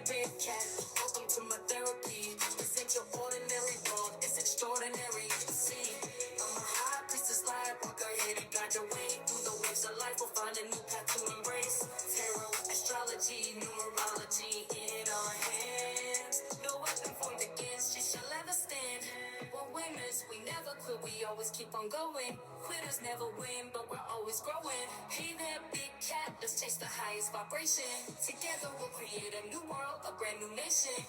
big cat. Welcome to my therapy. This ain't your ordinary world, it's extraordinary. See, I'm a high priestess light walker here to guide your way through the waves of life. We'll find a new path to embrace. Tarot, astrology, numerology in our hands. No weapon formed against you shall ever stand. We're winners, we never quit, we always keep on going. Quitters never win, but we're always growing. Hey there, big cat, let's chase the highest vibration. Together we'll create a new world, a brand new nation.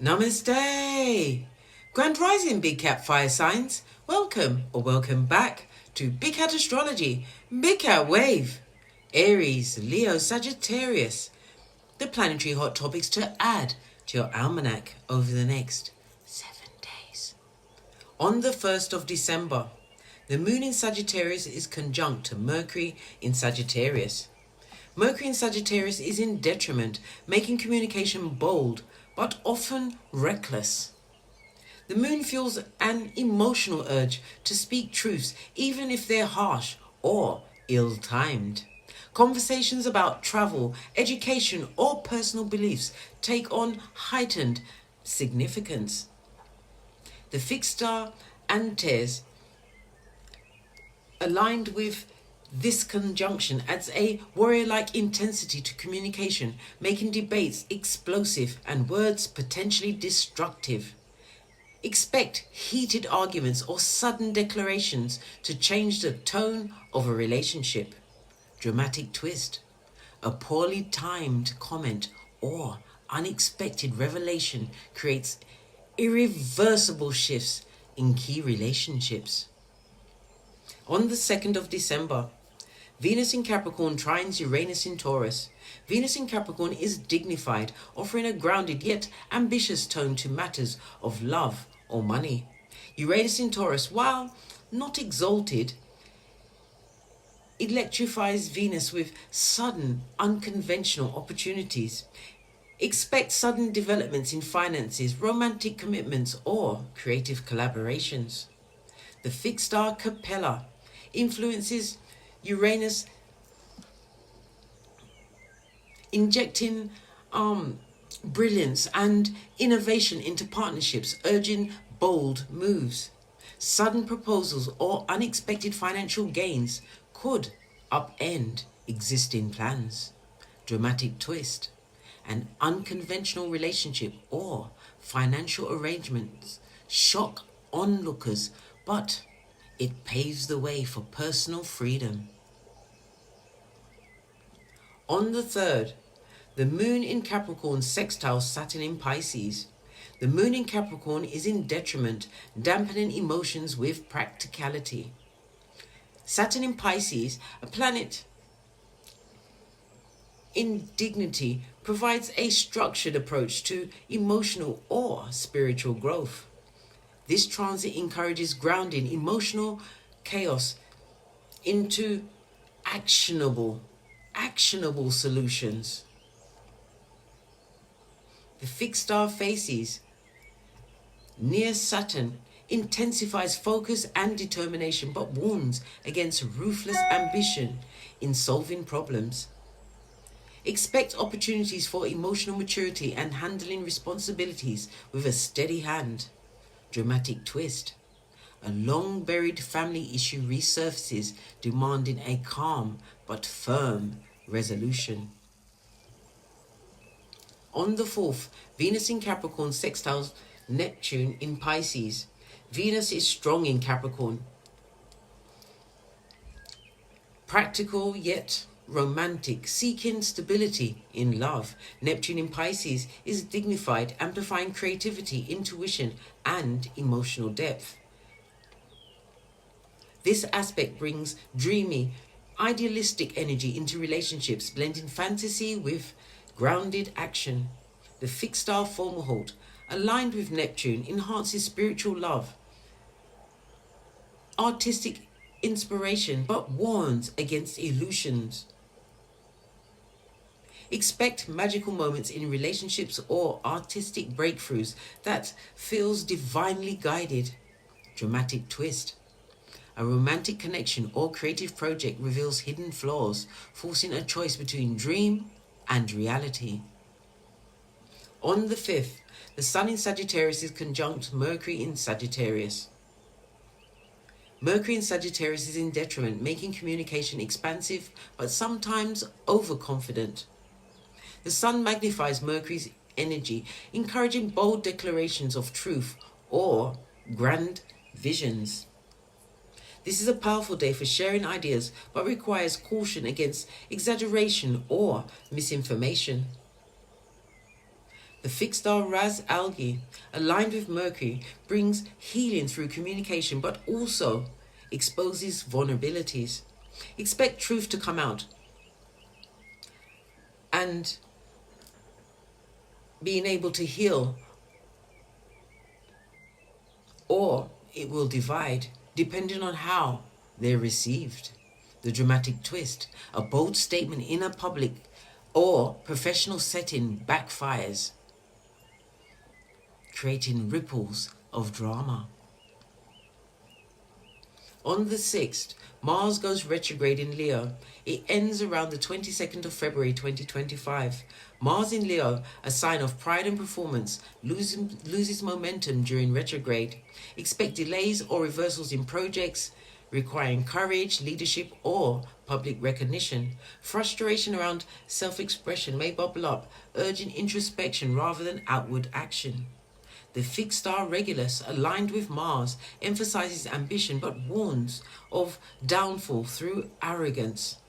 Namaste! Grand Rising Big Cat Fire Signs, welcome or welcome back to Big Cat Astrology, Big Cat Wave, Aries, Leo, Sagittarius, the planetary hot topics to add to your almanac over the next 7 days. On the 1st of December, the moon in Sagittarius is conjunct to Mercury in Sagittarius. Mercury in Sagittarius is in detriment, making communication bold, but often reckless. The moon fuels an emotional urge to speak truths, even if they're harsh or ill-timed. Conversations about travel, education, or personal beliefs take on heightened significance. The fixed star Antares, aligned with this conjunction, adds a warrior-like intensity to communication, making debates explosive and words potentially destructive. Expect heated arguments or sudden declarations to change the tone of a relationship. Dramatic twist. A poorly timed comment or unexpected revelation creates irreversible shifts in key relationships. On the 2nd of December, Venus in Capricorn trines Uranus in Taurus. Venus in Capricorn is dignified, offering a grounded yet ambitious tone to matters of love or money. Uranus in Taurus, while not exalted, electrifies Venus with sudden, unconventional opportunities. Expect sudden developments in finances, romantic commitments, or creative collaborations. The fixed star Capella influences Uranus, injecting brilliance and innovation into partnerships, urging bold moves. Sudden proposals or unexpected financial gains could upend existing plans. Dramatic twist. An unconventional relationship or financial arrangements shock onlookers, but it paves the way for personal freedom. On the 3rd, the moon in Capricorn sextiles Saturn in Pisces. The moon in Capricorn is in detriment, dampening emotions with practicality. Saturn in Pisces, a planet in dignity, provides a structured approach to emotional or spiritual growth. This transit encourages grounding emotional chaos into actionable solutions. The fixed star Faces near Saturn intensifies focus and determination, but warns against ruthless ambition in solving problems. Expect opportunities for emotional maturity and handling responsibilities with a steady hand. Dramatic twist. A long-buried family issue resurfaces, demanding a calm but firm resolution. On the 4th, Venus in Capricorn sextiles Neptune in Pisces. Venus is strong in Capricorn. Practical yet romantic, seeking stability in love. Neptune in Pisces is dignified, amplifying creativity, intuition, and emotional depth. This aspect brings dreamy, idealistic energy into relationships, blending fantasy with grounded action. The fixed star Fomalhaut, aligned with Neptune, enhances spiritual love, artistic inspiration, but warns against illusions. Expect magical moments in relationships or artistic breakthroughs that feels divinely guided. Dramatic twist. A romantic connection or creative project reveals hidden flaws, forcing a choice between dream and reality. On the 5th, the Sun in Sagittarius is conjunct Mercury in Sagittarius. Mercury in Sagittarius is in detriment, making communication expansive but sometimes overconfident. The Sun magnifies Mercury's energy, encouraging bold declarations of truth or grand visions. This is a powerful day for sharing ideas, but requires caution against exaggeration or misinformation. The fixed star Ras Algae, aligned with Mercury, brings healing through communication, but also exposes vulnerabilities. Expect truth to come out, and being able to heal, or it will divide, depending on how they're received. The dramatic twist, a bold statement in a public or professional setting backfires, creating ripples of drama. On the 6th, Mars goes retrograde in Leo. It ends around the 22nd of February 2025. Mars in Leo, a sign of pride and performance, loses momentum during retrograde. Expect delays or reversals in projects requiring courage, leadership, or public recognition. Frustration around self-expression may bubble up, urging introspection rather than outward action. The fixed star Regulus, aligned with Mars, emphasizes ambition but warns of downfall through arrogance.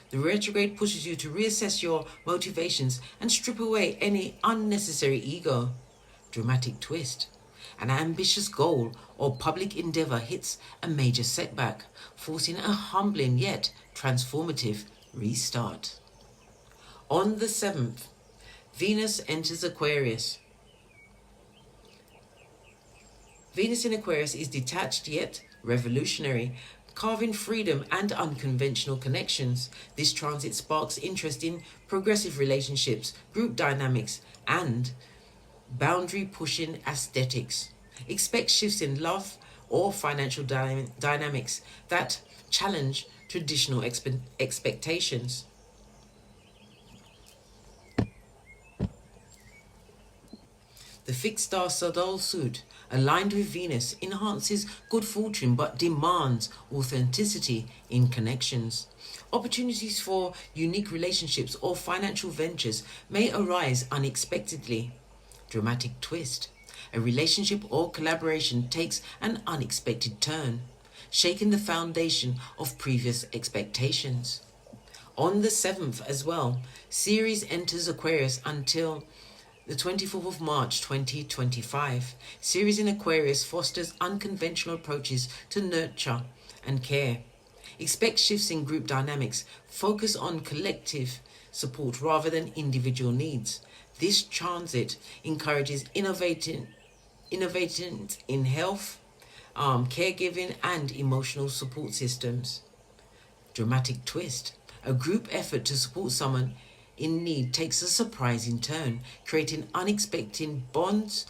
The retrograde pushes you to reassess your motivations and strip away any unnecessary ego. Dramatic twist. An ambitious goal or public endeavor hits a major setback, forcing a humbling yet transformative restart. On the 7th, Venus enters Aquarius. Venus in Aquarius is detached yet revolutionary, carving freedom and unconventional connections. This transit sparks interest in progressive relationships, group dynamics, and boundary-pushing aesthetics. Expect shifts in love or financial dynamics that challenge traditional expectations. The fixed star Sadal Sud, aligned with Venus, enhances good fortune but demands authenticity in connections. Opportunities for unique relationships or financial ventures may arise unexpectedly. Dramatic twist. A relationship or collaboration takes an unexpected turn, shaking the foundation of previous expectations. On the 7th as well, Ceres enters Aquarius until the 24th of March 2025. Ceres in Aquarius fosters unconventional approaches to nurture and care. Expect shifts in group dynamics. Focus on collective support rather than individual needs. This transit encourages innovating in health, caregiving, and emotional support systems. Dramatic twist. A group effort to support someone in need takes a surprising turn, creating unexpected bonds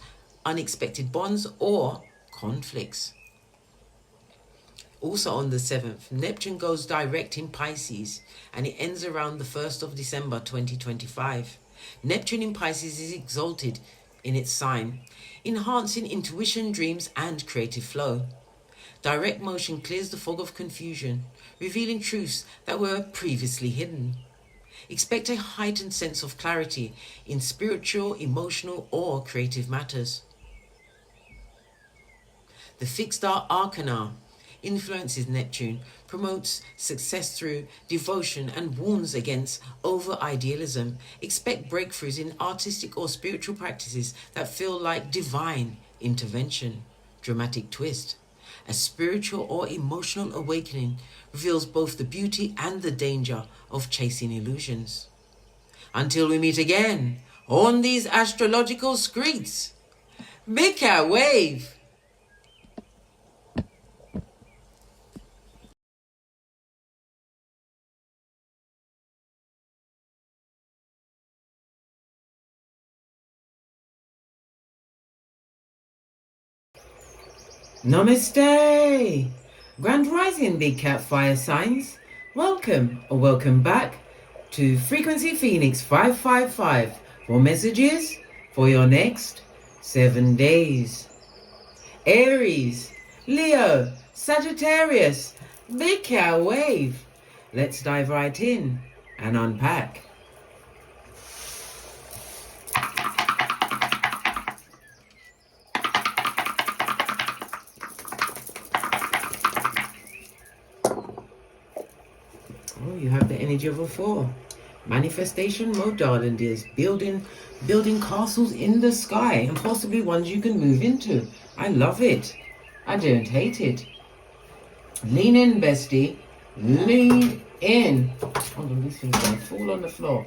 or conflicts. Also on the 7th, Neptune goes direct in Pisces and it ends around the 1st of December 2025. Neptune in Pisces is exalted in its sign, enhancing intuition, dreams, and creative flow. Direct motion clears the fog of confusion, revealing truths that were previously hidden. Expect a heightened sense of clarity in spiritual, emotional, or creative matters. The fixed star Arcana influences Neptune, promotes success through devotion, and warns against over-idealism. Expect breakthroughs in artistic or spiritual practices that feel like divine intervention. Dramatic twist. A spiritual or emotional awakening reveals both the beauty and the danger of chasing illusions. Until we meet again on these astrological streets, make our wave! Namaste! Grand Rising Big Cat Fire Signs, welcome or welcome back to Frequency Phoenix 555 for messages for your next 7 days. Aries, Leo, Sagittarius, Big Cat Wave. Let's dive right in and unpack. Oh, you have the energy of a 4. Manifestation mode, darling dears. Building castles in the sky, and possibly ones you can move into. I love it. I don't hate it. Lean in, bestie. Lean in. Hold on, these things don't fall on the floor.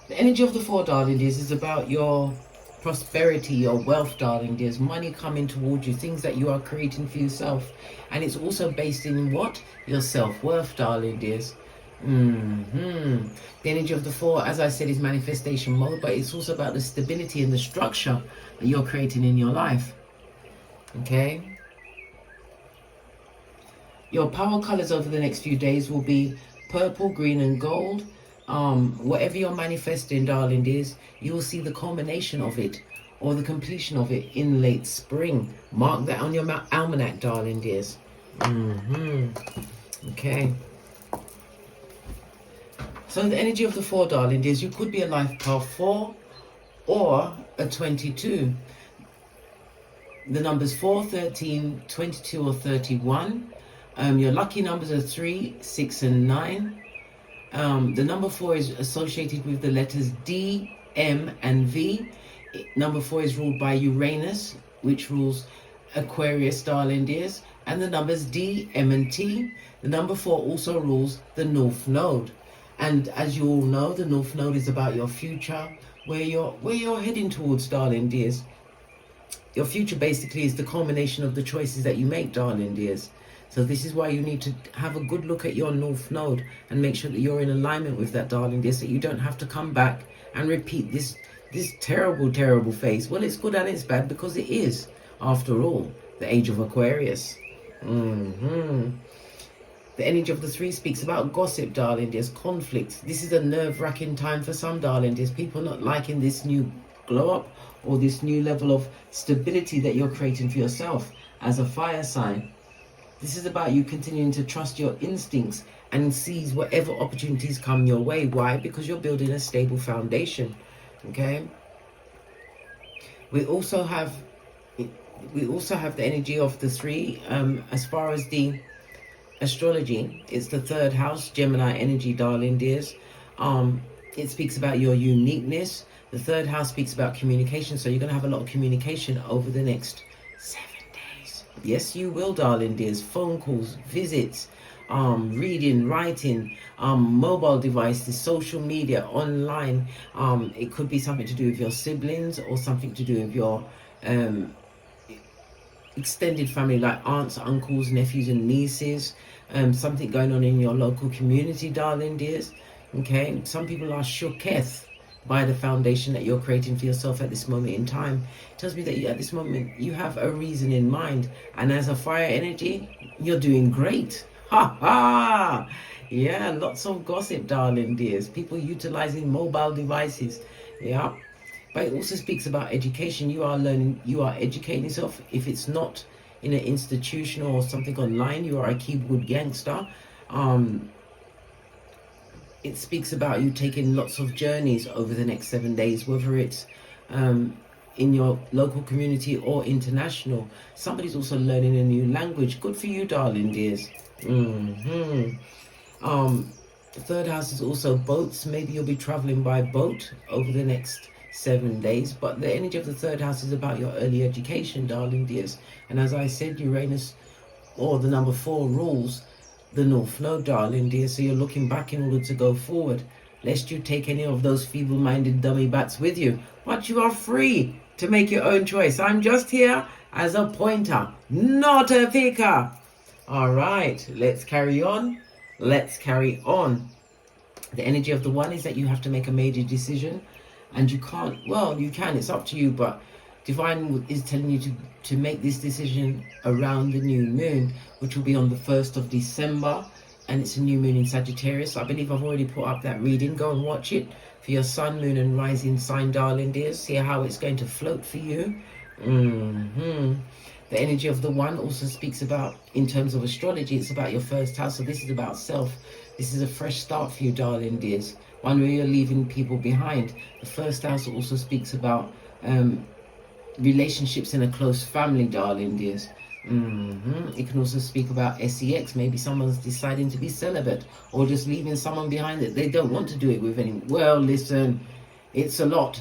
The energy of the 4, darling dears, is about your prosperity, your wealth, darling dears. Money coming towards you, things that you are creating for yourself. And it's also based in what? Your self-worth, darling dears. The energy of the 4, as I said, is manifestation mode, but it's also about the stability and the structure that you're creating in your life. Okay? Your power colors over the next few days will be purple, green, and gold. Whatever you're manifesting, darling dears, you will see the culmination of it or the completion of it in late spring. Mark that on your almanac, darling dears. Okay. So the energy of the 4, darling dears, you could be a life path 4 or a 22. The numbers 4, 13, 22 or 31. Your lucky numbers are 3, 6 and 9. The number 4 is associated with the letters D, M and V. Number 4 is ruled by Uranus, which rules Aquarius, darling dears. And the numbers D, M and T. The number 4 also rules the North Node. And as you all know, the North Node is about your future, where you're heading towards, darling dears. Your future basically is the culmination of the choices that you make, darling dears. So this is why you need to have a good look at your North Node and make sure that you're in alignment with that, darling dear, so you don't have to come back and repeat this terrible phase. Well, it's good and it's bad because it is, after all, the age of Aquarius. The energy of the 3 speaks about gossip, darling dears, conflicts. This is a nerve-wracking time for some, darling dears. People not liking this new glow-up or this new level of stability that you're creating for yourself as a fire sign. This is about you continuing to trust your instincts and seize whatever opportunities come your way. Why? Because you're building a stable foundation. Okay? We also have the energy of the 3. As far as the astrology, it's the 3rd house, Gemini energy, darling dears. It speaks about your uniqueness. The 3rd house speaks about communication, so you're going to have a lot of communication over the next 7 days. Yes, you will, darling dears. Phone calls, visits, reading, writing, mobile devices, social media, online. It could be something to do with your siblings or something to do with your extended family, like aunts, uncles, nephews and nieces. Something going on in your local community, darling dears. Okay, some people are shooketh by the foundation that you're creating for yourself at this moment in time. It tells me that at this moment you have a reason in mind, and as a fire energy, you're doing great. Ha ha! Yeah, lots of gossip, darling dears. People utilizing mobile devices. Yeah. But it also speaks about education. You are learning, you are educating yourself. If it's not in an institution or something online, you are a keyboard gangster. It speaks about you taking lots of journeys over the next 7 days, whether it's in your local community or international. Somebody's also learning a new language. Good for you, darling dears. The 3rd house is also boats. Maybe you'll be traveling by boat over the next 7 days, but the energy of the 3rd house is about your early education, darling dears. And as I said, Uranus, or the number 4, rules the North Node, darling dear. So you're looking back in order to go forward, lest you take any of those feeble-minded dummy bats with you. But you are free to make your own choice. I'm just here as a pointer, not a picker. All right, let's carry on. Let's carry on. The energy of the 1 is that you have to make a major decision, and you can't, well, you can, it's up to you, but Divine is telling you to make this decision around the new moon, which will be on the 1st of December. And it's a new moon in Sagittarius. I believe I've already put up that reading. Go and watch it for your sun, moon, and rising sign, darling dears. See how it's going to float for you. The energy of the one also speaks about, in terms of astrology, it's about your first house. So this is about self. This is a fresh start for you, darling dears. One where you're leaving people behind. The first house also speaks about relationships in a close family, darling dears. It can also speak about sex. Maybe someone's deciding to be celibate, or just leaving someone behind that they don't want to do it with any. Well, listen, it's a lot.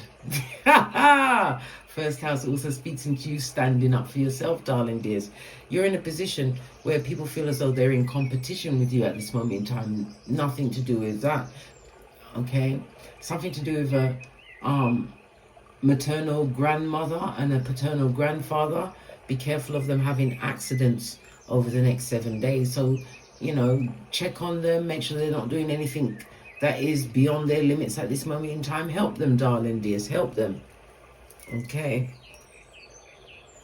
First house also speaks into you standing up for yourself, darling dears. You're in a position where people feel as though they're in competition with you at this moment in time. Nothing to do with that. Okay, something to do with a maternal grandmother and a paternal grandfather. Be careful of them having accidents over the next 7 days. So, check on them, make sure they're not doing anything that is beyond their limits at this moment in time. Help them, darling dears, help them. Okay.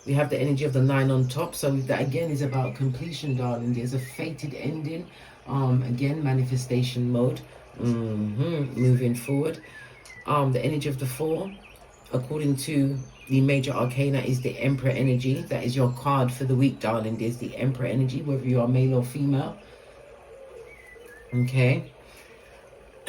We have the energy of the 9 on top. So that again is about completion, darling dears. A fated ending. Again, manifestation mode. Moving forward. The energy of the 4, according to the major arcana, is the Emperor energy. That is your card for the week, darling. There's the Emperor energy, whether you are male or female. Okay.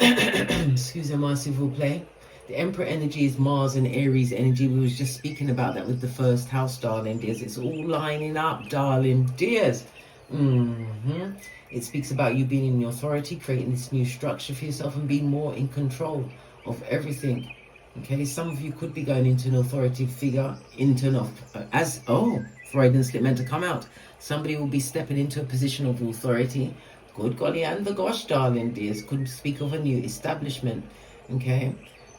Excusez-moi, s'il vous plaît. The Emperor energy is Mars and Aries energy. We was just speaking about that with the first house, darling dears. It's all lining up, darling dears. It speaks about you being in authority, creating this new structure for yourself, and being more in control of everything. Okay, some of you could be going into an authority figure, Freudian slip meant to come out. Somebody will be stepping into a position of authority. Good golly and the gosh, darling dears. Could speak of a new establishment. Okay,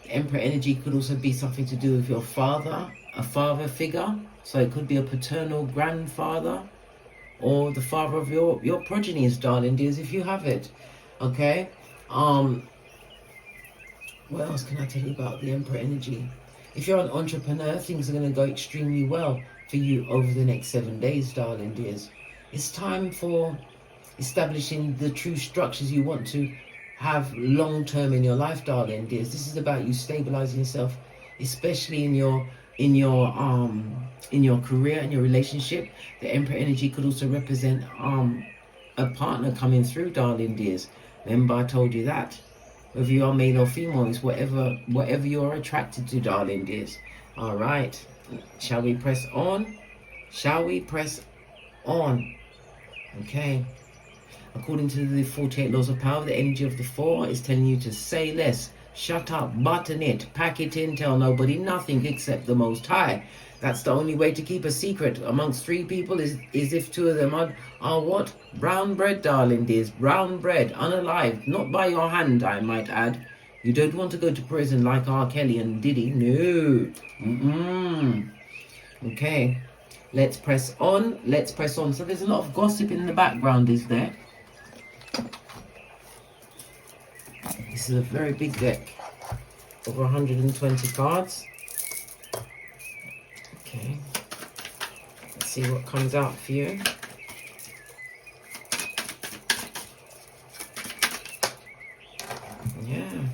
the Emperor energy could also be something to do with your father, a father figure. So it could be a paternal grandfather, or the father of your progenies, darling dears, if you have it. Okay. What else can I tell you about the Emperor energy? If you're an entrepreneur, things are going to go extremely well for you over the next 7 days, darling dears. It's time for establishing the true structures you want to have long-term in your life, darling dears. This is about you stabilizing yourself, especially in your career and your relationship. The Emperor energy could also represent a partner coming through, darling dears. Remember, I told you that. Whether you are male or female, it's whatever you're attracted to, darling dears. All right. Shall we press on? Shall we press on? Okay. According to the 48 laws of power, the energy of the 4 is telling you to say less, shut up, button it, pack it in, tell nobody nothing except the Most High. That's the only way to keep a secret amongst 3 people is if 2 of them are what? Brown bread, darling dears. Brown bread, unalive, not by your hand, I might add. You don't want to go to prison like R. Kelly and Diddy. No. Okay. Let's press on. Let's press on. So there's a lot of gossip in the background, is there? This is a very big deck. Over 120 cards. Okay, let's see what comes out for you. Yeah,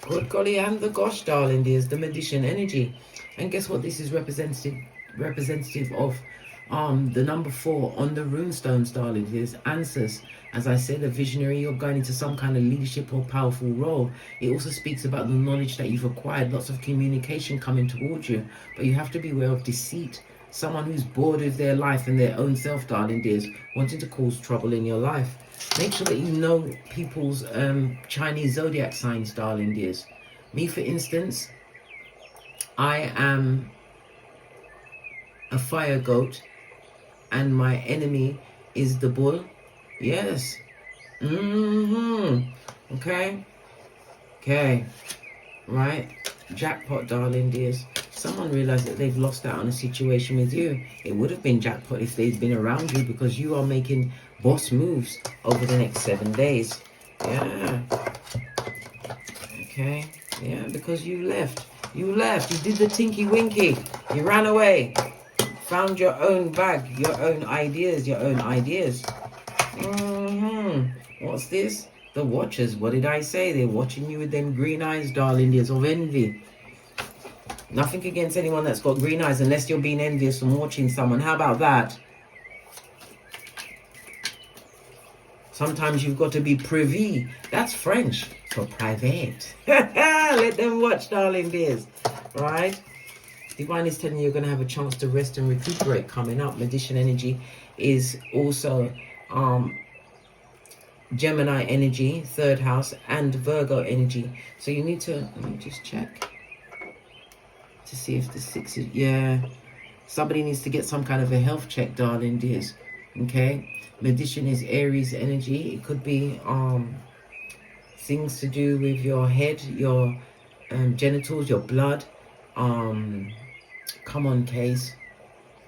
good golly and the gosh, darling dears, the Magician energy. And guess what? This is representative of the number 4 on the runestones, darling dears. Answers. As I said, a visionary, you're going into some kind of leadership or powerful role. It also speaks about the knowledge that you've acquired, lots of communication coming towards you. But you have to be aware of deceit. Someone who's bored with their life and their own self, darling dears, wanting to cause trouble in your life. Make sure that you know people's Chinese zodiac signs, darling dears. Me, for instance, I am a fire goat, and my enemy is the bull. Yes. Okay. Right. Jackpot, darling dears. Someone realized that they've lost out on a situation with you. It would have been jackpot if they'd been around you, because you are making boss moves over the next 7 days. Yeah. Okay. Yeah, because you left. You left. You did the tinky winky. You ran away. Found your own bag, your own ideas, your own ideas. What's this? The Watchers. What did I say? They're watching you with them green eyes, darling dears, of envy. Nothing against anyone that's got green eyes unless you're being envious from watching someone. How about that? Sometimes you've got to be privy. That's French for private. Let them watch, darling dears. Right? Divine is telling you you're going to have a chance to rest and recuperate coming up. Magician energy is also Gemini energy, 3rd house, and Virgo energy. So you need to, let me just check to see if the 6 is, yeah. Somebody needs to get some kind of a health check, darling dears. Okay? Magician is Aries energy. It could be things to do with your head, your genitals, your blood. Come on, case.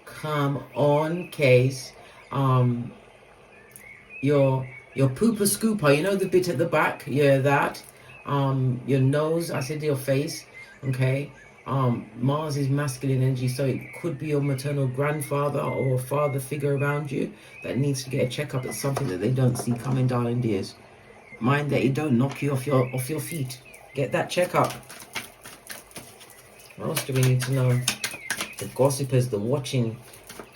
Come on, case. Your pooper scooper, you know the bit at the back? Yeah, that. Your nose, I said your face. Okay. Mars is masculine energy, so it could be your maternal grandfather or father figure around you that needs to get a checkup. It's something that they don't see coming, darling dears. Mind that it don't knock you off your feet. Get that checkup. What else do we need to know? The gossipers, the watching,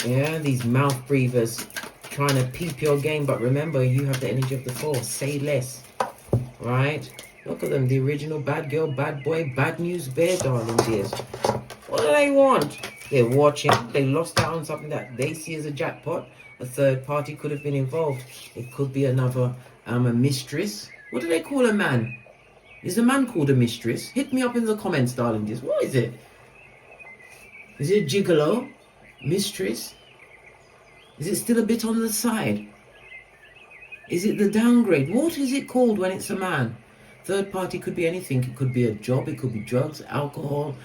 yeah, these mouth breathers trying to peep your game, but remember, you have the energy of the 4. Say less, right? Look at them, the original bad girl, bad boy, bad news bear, darling dears. What do they want? They're watching. They lost out on something that they see as a jackpot. A third party could have been involved. It could be another, a mistress. What do they call a man? Is a man called a mistress? Hit me up in the comments, darling dears. What is it? Is it gigolo? Mistress? Is it still a bit on the side? Is it the downgrade? What is it called when it's a man? Third party could be anything. It could be a job. It could be drugs, alcohol,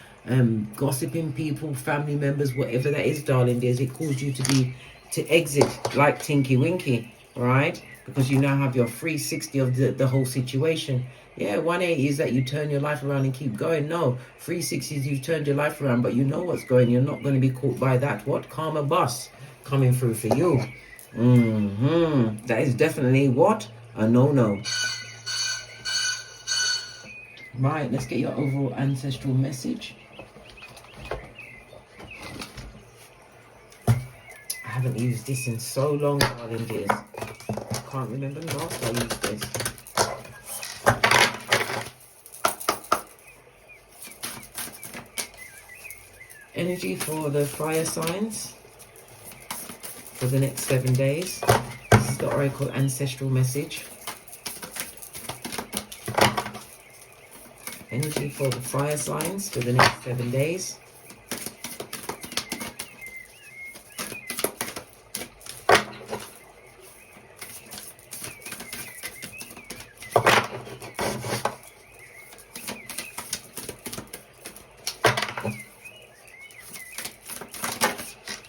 gossiping people, family members, whatever that is, darling dears. It calls you to exit like Tinky Winky, right? Because you now have your 360 of the whole situation. Yeah, 180 is that you turn your life around and keep going. No, 360 is you've turned your life around, but you know what's going. You're not going to be caught by that. What? Karma bus coming through for you. That is definitely what? A no-no. Right, let's get your overall ancestral message. I haven't used this in so long, darling dears. I can't remember the last I used this. Energy for the fire signs for the next 7 days. This is the Oracle ancestral message. Energy for the fire signs for the next 7 days.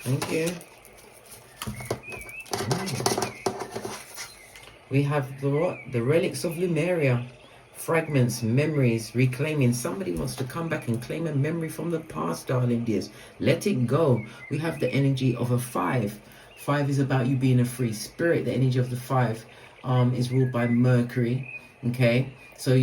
Thank you. We have the what? The relics of Lemuria. Fragments, memories, reclaiming. Somebody wants to come back and claim a memory from the past, darling dears. Let it go. We have the energy of a 5. 5 is about you being a free spirit. The energy of the 5 is ruled by Mercury. Okay, so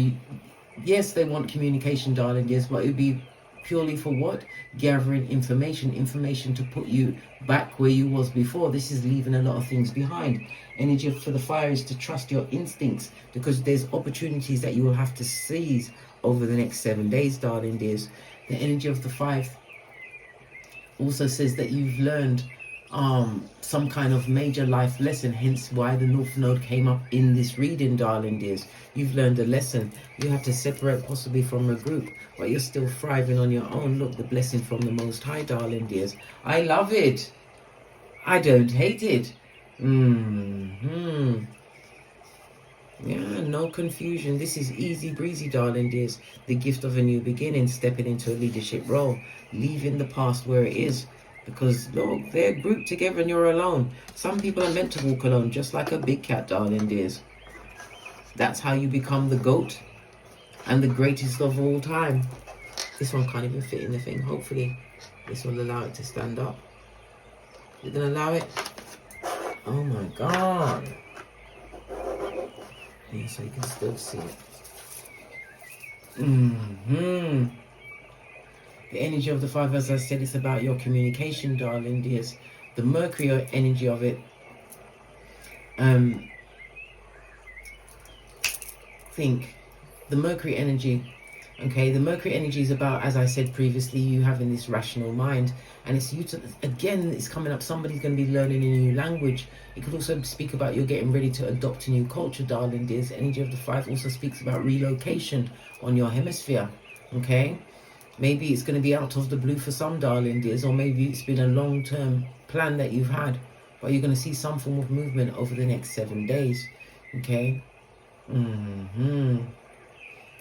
yes, they want communication, darling dears, but it would be purely for what? Gathering information to put you back where you was before. This is leaving a lot of things behind. Energy for the fire is to trust your instincts, because there's opportunities that you will have to seize over the next 7 days, darling dears. The energy of the 5 also says that you've learned some kind of major life lesson, hence why the North Node came up in this reading, darling dears. You've learned a lesson. You have to separate possibly from a group, but you're still thriving on your own. Look, the blessing from the Most High, darling dears. I love it. I don't hate it. Yeah, no confusion. This is easy breezy, darling dears. The gift of a new beginning, stepping into a leadership role, leaving the past where it is. Because, look, they're grouped together and you're alone. Some people are meant to walk alone, just like a big cat, darling dears. That's how you become the GOAT and the greatest of all time. This one can't even fit in the thing. Hopefully this will allow it to stand up. Is it gonna allow it? Oh my god. Yeah, so you can still see it. The energy of the five, as I said, it's about your communication, darling dears. The Mercury energy of it. Think the Mercury energy. Okay, the Mercury energy is about, as I said previously, you having this rational mind, and it's you to, again, it's coming up. Somebody's going to be learning a new language. It could also speak about you're getting ready to adopt a new culture, darling dears. Energy of the five also speaks about relocation on your hemisphere. Okay, maybe it's going to be out of the blue for some, darling dears, or maybe it's been a long-term plan that you've had, but you're going to see some form of movement over the next 7 days. Okay.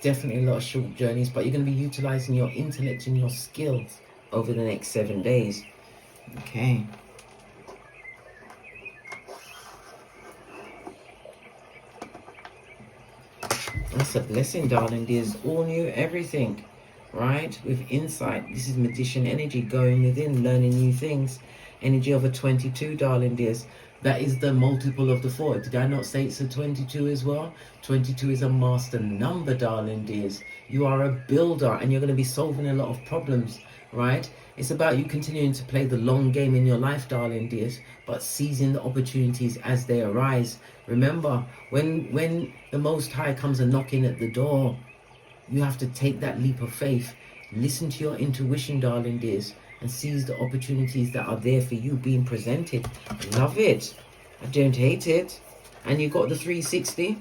Definitely a lot of short journeys, but you're going to be utilizing your intellect and your skills over the next 7 days. Okay. That's a blessing, darling dears. All new everything, right? With insight. This is magician energy, going within, learning new things. Energy of a 22, darling dears. That is the multiple of the 4. Did I not say it's a 22 as well? 22 is a master number, darling dears. You are a builder and you're going to be solving a lot of problems, right? It's about you continuing to play the long game in your life, darling dears, but seizing the opportunities as they arise. Remember, when the Most High comes a knocking at the door, you have to take that leap of faith. Listen to your intuition, darling dears, and seize the opportunities that are there for you being presented. Love it. I don't hate it. And you got the 360.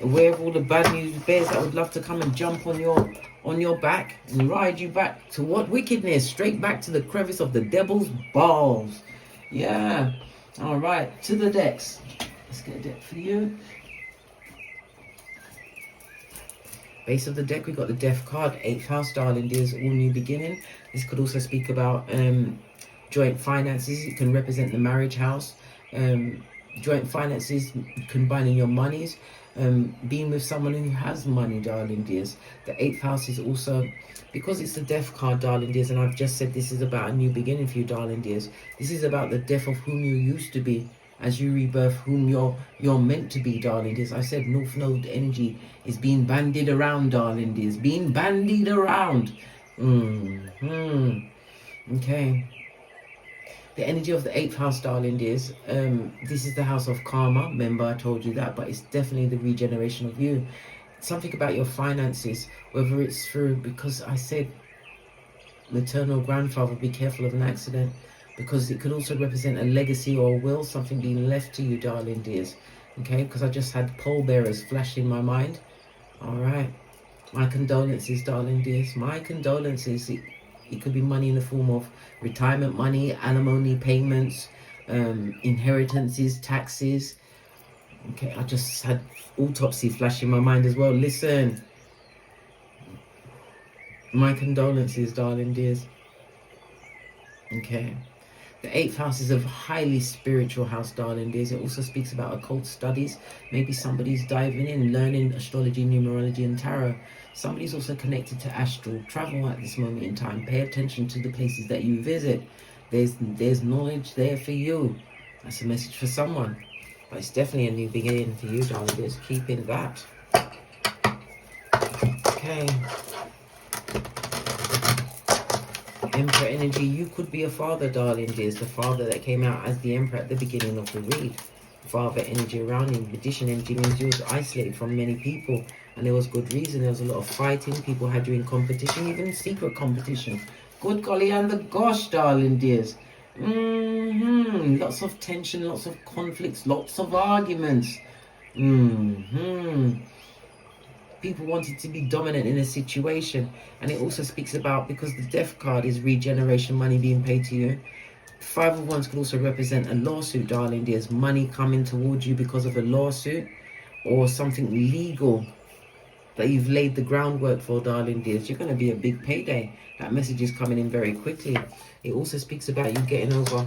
Aware of all the bad news bears that would love to come and jump on your back and ride you back to what wickedness? Straight back to the crevice of the devil's balls. Yeah. All right. To the decks. Let's get a deck for you. Base of the deck, we got the Death card, 8th house, darling dears, all new beginning. This could also speak about joint finances. It can represent the marriage house. Joint finances, combining your monies, being with someone who has money, darling dears. The 8th house is also, because it's the Death card, darling dears, and I've just said this is about a new beginning for you, darling dears. This is about the death of whom you used to be, as you rebirth whom you're meant to be, darling dears. I said North Node energy is being bandied around, darling dears. Being bandied around. Okay. The energy of the 8th house, darling dears. This is the house of karma. Remember, I told you that, but it's definitely the regeneration of you. Something about your finances, whether it's through, because I said maternal grandfather, be careful of an accident, because it could also represent a legacy or a will, something being left to you, darling dears. Okay, because I just had pallbearers flash in my mind. All right. My condolences, darling dears. My condolences. It could be money in the form of retirement money, alimony payments, inheritances, taxes. Okay, I just had autopsy flash in my mind as well. Listen. My condolences, darling dears. Okay. The 8th house is a highly spiritual house, darling dears. It also speaks about occult studies. Maybe somebody's diving in, learning astrology, numerology, and tarot. Somebody's also connected to astral travel at this moment in time. Pay attention to the places that you visit. There's knowledge there for you. That's a message for someone. But it's definitely a new beginning for you, darling dears. Keep in that. Okay. Emperor energy, you could be a father, darling dears. The father that came out as the emperor at the beginning of the read. Father energy around him. Magician energy means you was isolated from many people, and there was good reason. There was a lot of fighting. People had you in competition, even secret competition. Good golly and the gosh, darling dears. Lots of tension, lots of conflicts, lots of arguments. People wanted to be dominant in a situation. And it also speaks about, because the Death card is regeneration, money being paid to you. 5 of Wands could also represent a lawsuit, darling dears. Money coming towards you because of a lawsuit or something legal that you've laid the groundwork for, darling dears. You're going to be a big payday. That message is coming in very quickly. It also speaks about you getting over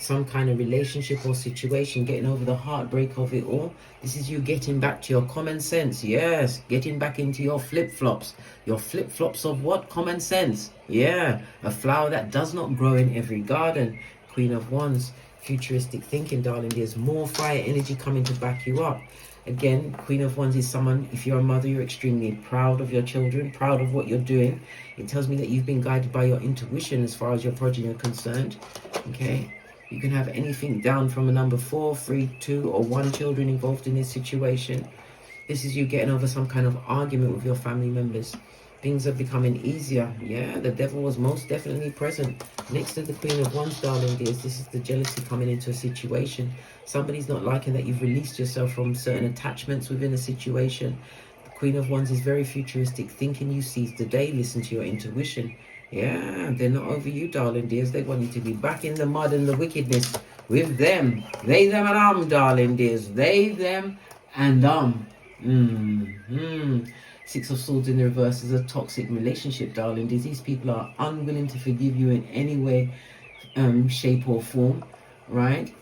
some kind of relationship or situation, getting over the heartbreak of it all. This is you getting back to your common sense. Yes, getting back into your flip-flops. Your flip-flops of what? Common sense. Yeah, a flower that does not grow in every garden. Queen of Wands, futuristic thinking, darling. There's more fire energy coming to back you up. Again, Queen of Wands is someone, if you're a mother, you're extremely proud of your children, proud of what you're doing. It tells me that you've been guided by your intuition as far as your progeny are concerned. Okay, you can have anything down from a number 4, 3, 2, or 1 children involved in this situation. This is you getting over some kind of argument with your family members. Things are becoming easier. Yeah, the devil was most definitely present. Next to the Queen of Wands, darling dears, this is the jealousy coming into a situation. Somebody's not liking that you've released yourself from certain attachments within a situation. The Queen of Wands is very futuristic thinking. You seize the day, listen to your intuition. Yeah, they're not over you, darling dears. They want you to be back in the mud and the wickedness with them. They, them, and darling dears. They, them, and Six of Swords in the reverse is a toxic relationship, darling. These people are unwilling to forgive you in any way, shape or form, right?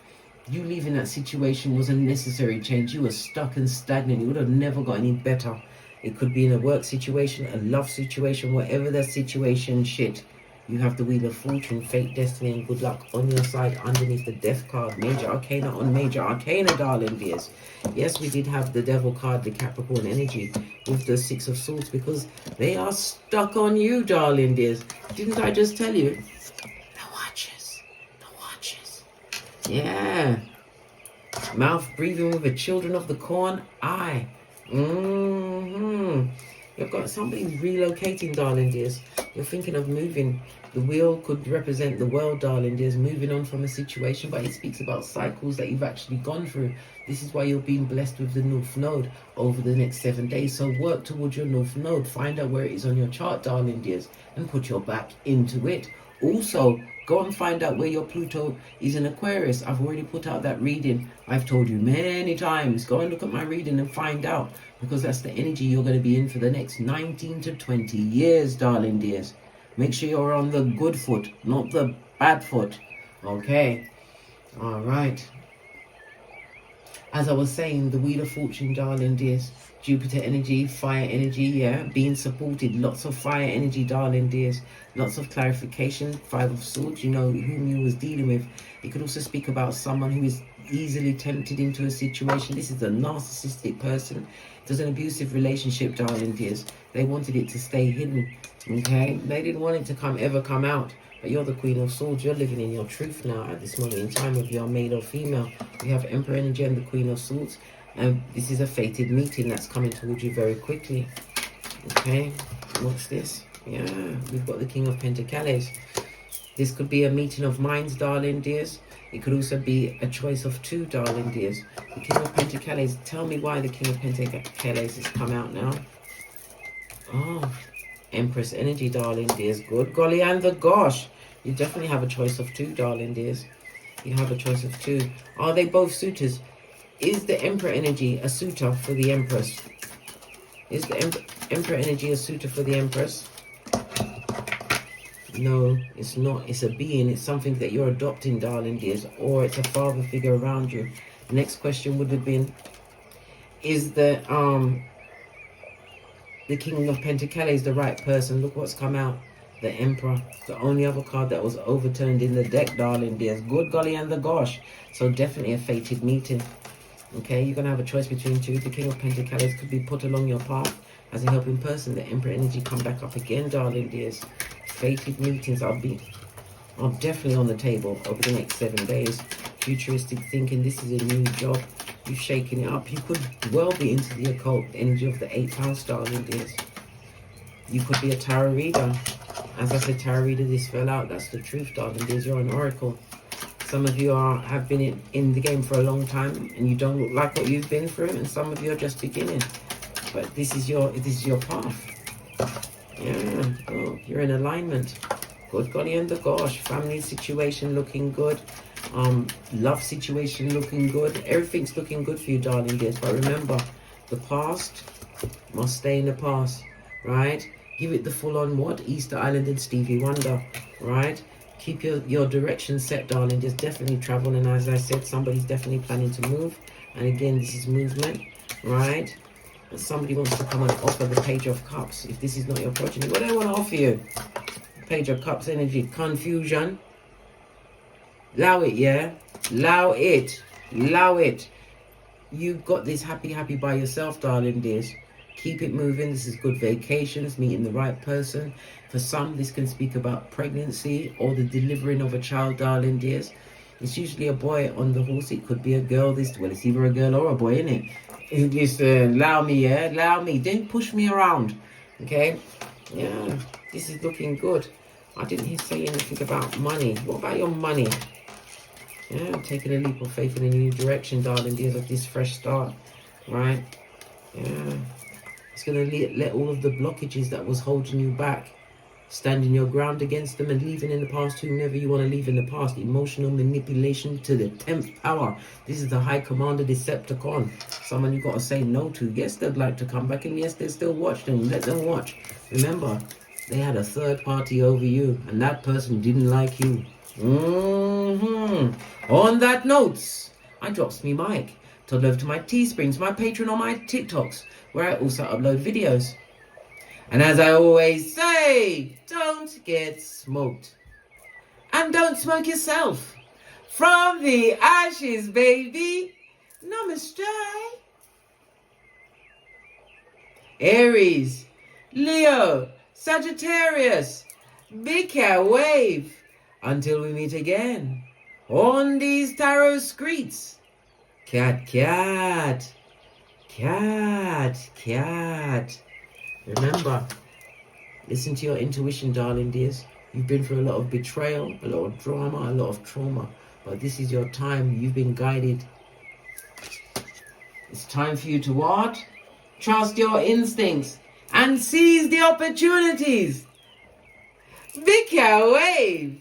You leaving that situation was a necessary change. You were stuck and stagnant. You would have never got any better. It could be in a work situation, a love situation, whatever the situation, shit. You have the Wheel of Fortune, Fate, Destiny, and Good Luck on your side underneath the Death card. Major Arcana on Major Arcana, darling dears. Yes, we did have the Devil card, the Capricorn energy, with the Six of Swords, because they are stuck on you, darling dears. Didn't I just tell you? The Watchers. The Watchers. Yeah. Mouth breathing with the Children of the Corn eye. You've got somebody relocating, darling dears. You're thinking of moving. The wheel could represent the world, darling dears, moving on from a situation, but it speaks about cycles that you've actually gone through. This is why you're being blessed with the North Node over the next 7 days. So work towards your North Node. Find out where it is on your chart, darling dears, and put your back into it. Also, go and find out where your Pluto is in Aquarius. I've already put out that reading. I've told you many times. Go and look at my reading and find out, because that's the energy you're going to be in for the next 19 to 20 years, darling dears. Make sure you're on the good foot, not the bad foot. Okay. All right. As I was saying, the Wheel of Fortune, darling dears. Jupiter energy, fire energy, yeah, being supported. Lots of fire energy, darling dears. Lots of clarification. 5 of Swords, you know whom you was dealing with. It could also speak about someone who is easily tempted into a situation. This is a narcissistic person. There's an abusive relationship, darling dears. They wanted it to stay hidden, okay? They didn't want it to ever come out. But you're the Queen of Swords. You're living in your truth now at this moment in time, whether you're male or female. We have Emperor energy and the Queen of Swords. And this is a fated meeting that's coming towards you very quickly. Okay, what's this? Yeah, we've got the King of Pentacles. This could be a meeting of minds, darling dears. It could also be a choice of 2, darling dears. The King of Pentacles. Tell me why the King of Pentacles has come out now. Oh, Empress energy, darling dears. Good golly and the gosh. You definitely have a choice of 2, darling dears. You have a choice of 2. Are they both suitors? Is the Emperor energy a suitor for the Empress? Is the Emperor energy a suitor for the Empress? No, it's not. It's a being. It's something that you're adopting, darling dears. Or it's a father figure around you. The next question would have been, is the King of Pentacles the right person? Look what's come out. The Emperor. The only other card that was overturned in the deck, darling dears. Good golly and the gosh. So definitely a fated meeting. Okay, you're going to have a choice between 2. The King of Pentacles could be put along your path as a helping person. The Emperor energy come back up again, darling dears. Fated meetings are definitely on the table over the next 7 days. Futuristic thinking. This is a new job. You've shaken it up. You could well be into the occult energy of the 8th house, darling dears. You could be a tarot reader. As I said, tarot reader, this fell out. That's the truth, darling dears. You're an oracle. Some of you have been in the game for a long time and you don't look like what you've been through, and some of you are just beginning. But this is your path. Yeah, oh, you're in alignment. Good golly and the gosh. Family situation looking good. Love situation looking good. Everything's looking good for you, darling dears. But remember, the past must stay in the past, right? Give it the full-on what? Easter Island and Stevie Wonder, right? Keep your direction set, darling. Just definitely travel. And as I said, somebody's definitely planning to move. And again, this is movement, right? And somebody wants to come and offer the Page of Cups. If this is not your progeny, what do I want to offer you? Page of Cups energy, confusion. Allow it, yeah? Allow it. Allow it. You've got this happy by yourself, darling dears. Keep it moving. This is good vacations, meeting the right person. For some, this can speak about pregnancy or the delivering of a child, darling dears. It's usually a boy on the horse. It could be a girl. Well, it's either a girl or a boy, isn't it? Just allow me, yeah? Allow me. Don't push me around, okay? Yeah, this is looking good. I didn't say anything about money. What about your money? Yeah, taking a leap of faith in a new direction, darling dears, of this fresh start, right? Yeah. It's going to let all of the blockages that was holding you back, standing your ground against them and leaving in the past whomever you want to leave in the past. Emotional manipulation to the 10th power. This is the High Commander Decepticon. Someone you got to say no to. Yes, they'd like to come back, and yes, they still watch them. Let them watch. Remember, they had a third party over you, and that person didn't like you. On that note, I drops me mic. Toddle over to my Teesprings, my Patreon, or my TikToks, where I also upload videos. And as I always say, don't get smoked. And don't smoke yourself. From the ashes, baby. Namaste. Aries, Leo, Sagittarius, big cat wave. Until we meet again on these tarot streets. Cat, cat, cat, cat. Remember, listen to your intuition, darling dears. You've been through a lot of betrayal, a lot of drama, a lot of trauma. But this is your time. You've been guided. It's time for you to what? Trust your instincts and seize the opportunities. Big cat wave.